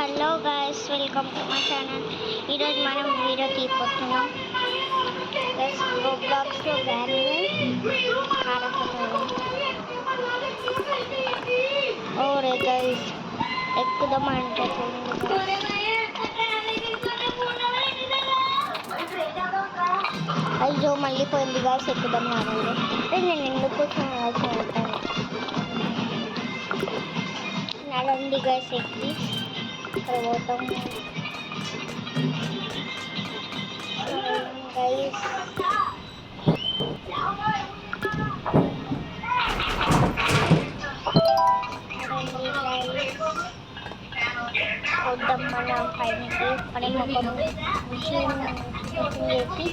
Hello guys, welcome to my channel. ఈరోజు మనం video తీయబోతున్నాం. Guys, రోబ్లాక్స్లో granny ఓరే గైస్, ఎక్కుదామంటే అయ్యో మళ్ళీ పోయింది గైస్. ఎక్కుదాం రావాలి. నేను ఎందుకు ఉంటాను నడండి గైస్, ఎక్కి ఇక్కడ పోతాం గైస్. వద్దాం మన పైనకి. మనం ఒక మిషన్ చేసి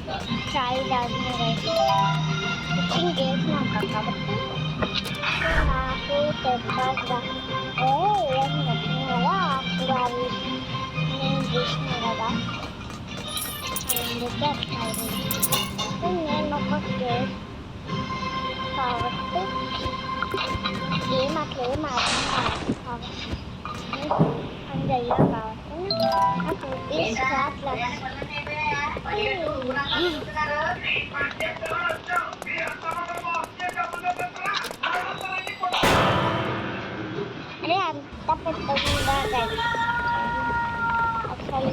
చాయ్ తాగిన గైస్. కుకింగ్ చేసినాక కాబట్టి నాకు చెప్పగా ఏం నచ్చింది కదా, అప్పుడు అవి నేను చేసిన కదా, అందుకే అట్లా నేను ఒక కేక్ కాబట్టి ఏం అట్లా ఏం అర్థం కాదు కాబట్టి అని అయ్యా కాబట్టి నాకు ఈ స్టార్ట్ అరే అంత పెద్దగా ఒకసారి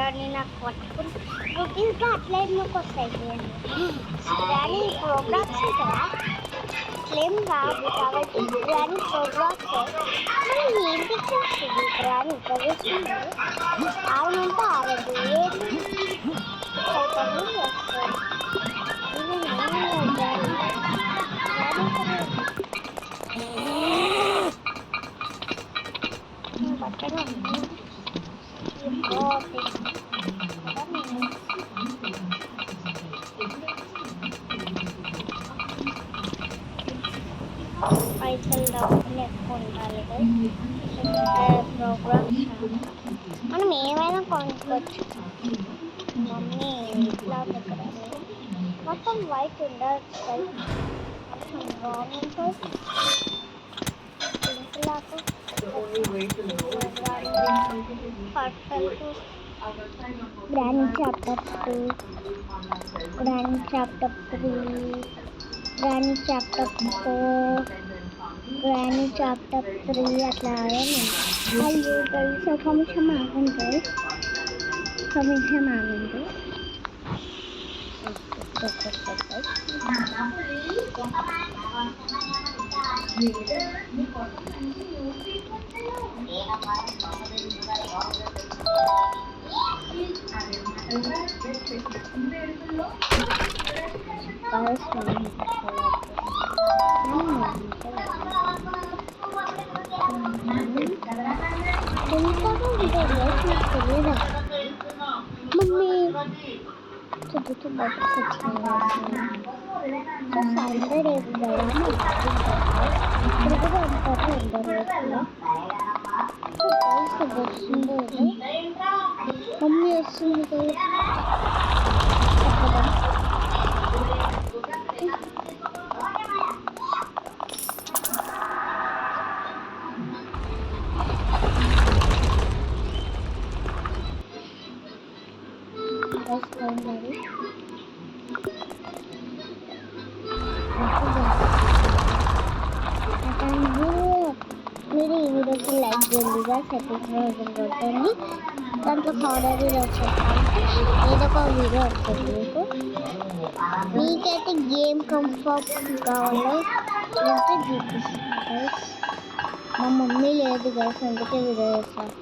మళ్ళీ నాకు పట్టుకుని కుకీస్గా అట్లా ఎందుకు వస్తాయి గ్రానీ ప్రోగ్రామ్స్ కదా, అట్లేం కాదు కాబట్టి గ్రానీ ప్రోగ్రామ్స్ మళ్ళీ ఇంటికి వస్తుంది. గ్రానీ చదువుతుంది ఆవునంతా ఆరదు ఏది వస్తుంది. బట్టలు పైసలు డబ్బులు ఎక్కువ ఉండాలి. ప్రోగ్రామ్స్ మనం ఏమైనా కొనుక్కోవచ్చు. మమ్మీ ఇట్లా దగ్గర మొత్తం వైట్ ఉండదు, granny chapter 2, granny chapter 3, granny chapter 4, granny chapter 3 అట్లా అయ్యో గైస్ ఒక నిమిషం ఆగండి గైస్, ఒక నిమిషం ఆగండి. మమ్మీ చుట్టూ బయటకు వచ్చింది. సండే రేపు ఇప్పుడు కూడా అంటారు వస్తుంది. మమ్మీ వస్తుంది మీరు ఈ వీడియోకి లైక్ చేయండిగా, సబ్స్క్రైబ్ కొట్టండి. దాంట్లో ఆర్డర్ వచ్చేసరికి ఏదో ఒక వీడియో వస్తుంది మీకు. మీకైతే గేమ్ కంఫర్ట్ కావాలో అంటే చూపిస్తాను గైస్. మా మమ్మీ లేదు గైస్, అందుకే వీడియో చేస్తాను.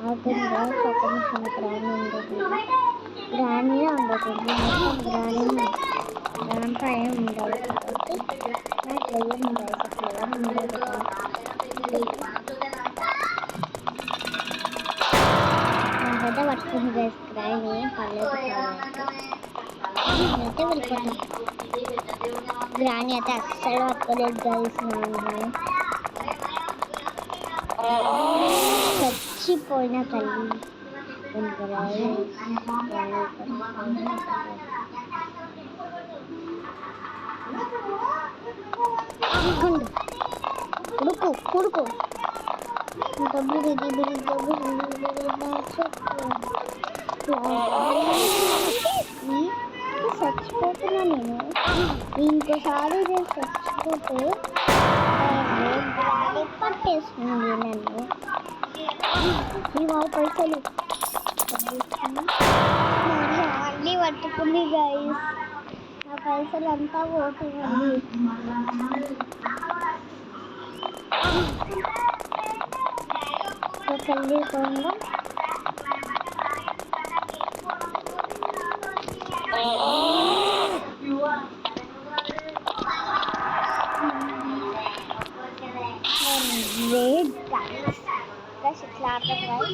అవుతుంది గైస్, ఒక నిమిషం గ్రానీ ఉండదు, గ్రానీగా ఉండదు, దాంట్లో ఏం ఉండదు కాబట్టి నాకు ఏం ఉండదు, అట్లా ఉండదు. నాకైతే పట్టుకుంది గైస్ గ్రానీ, పర్లేదు. నేనైతే వెళ్ళిపోతాను. గ్రాని అయితే అస్సలు పట్టుకోలేదు గైస్. చచ్చిపోయిన తల్లి ఉడుకు ఉడుకు చచ్చిపోతున్నా నేను. ఇంకోసారి నేను చచ్చిపోతే పట్టేస్తుంది నన్ను. ఈ వాళ్ళ పైసలు అన్నీ పట్టుకుంది గైస్. నా పైసలు అంతా పోతుంది. తల్లి కొండ red guys. Guys, it's larger guys.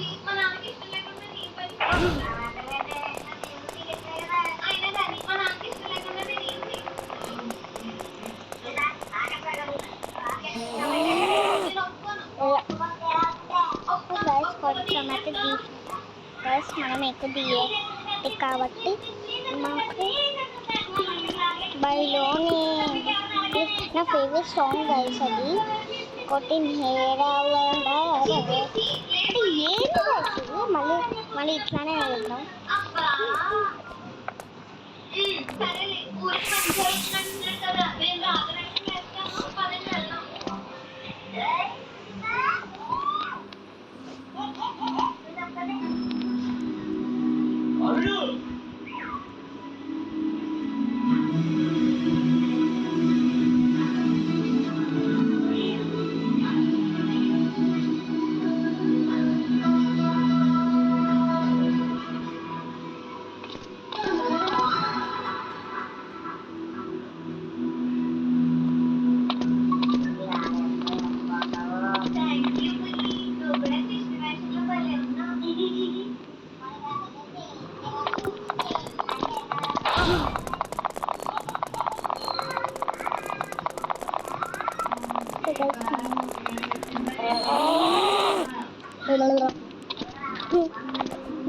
Guys, కొంచెం అయితే గైస్ మనం ఎక్కువ దిగే కాబట్టి మాకు బైలోని నా ఫేవరెట్ సాంగ్ గైస్. అది కొట్టిన హెయిర్ మళ్ళీ ఇట్లానే వెళ్దాం.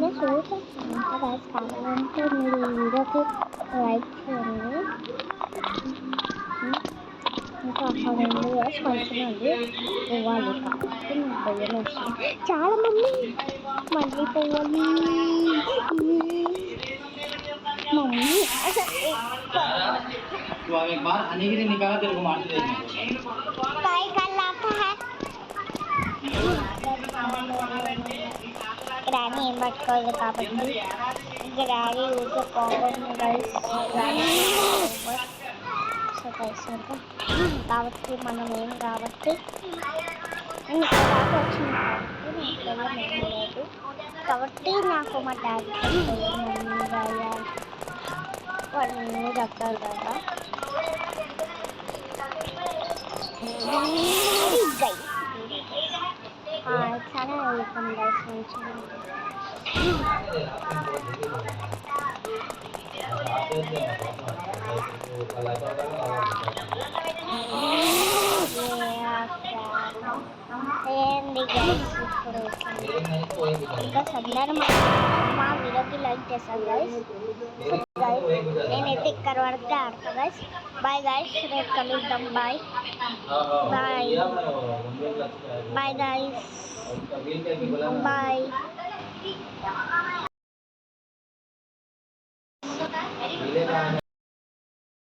నేను చూసాను కావాలంటే మీరు వీడియోకి లైక్ చేయండి. ఇంకా అక్కడ కొంచెం అది ఇవ్వాలి కాబట్టి నాకు భయం వస్తుంది. చాలా మంది మళ్ళీ పోవాలి. మమ్మీ గ్రాని ఏం పట్టుకోలేదు కాబట్టి గ్రాని ఊరికే పోగొట్టిన గైస్. కాబట్టి మనం ఏం కాబట్టి వచ్చింది కాబట్టి ఏం లేదు కాబట్టి నాకు మా డాడీ వాళ్ళు రకాలు కదా. చాలా వెళ్తాం గైస్ మంచిగా. ఏంది గైస్ ఇప్పుడు ఇంకా సందర్భం మా వీడియోకి లైక్ చేస్తాను గైస్. నేనైతే ఇక్కడ వరకు ఆడతా గైస్. బాయ్ గైస్, రేపు కలుద్దాం. Bye bye bye guys. Bye.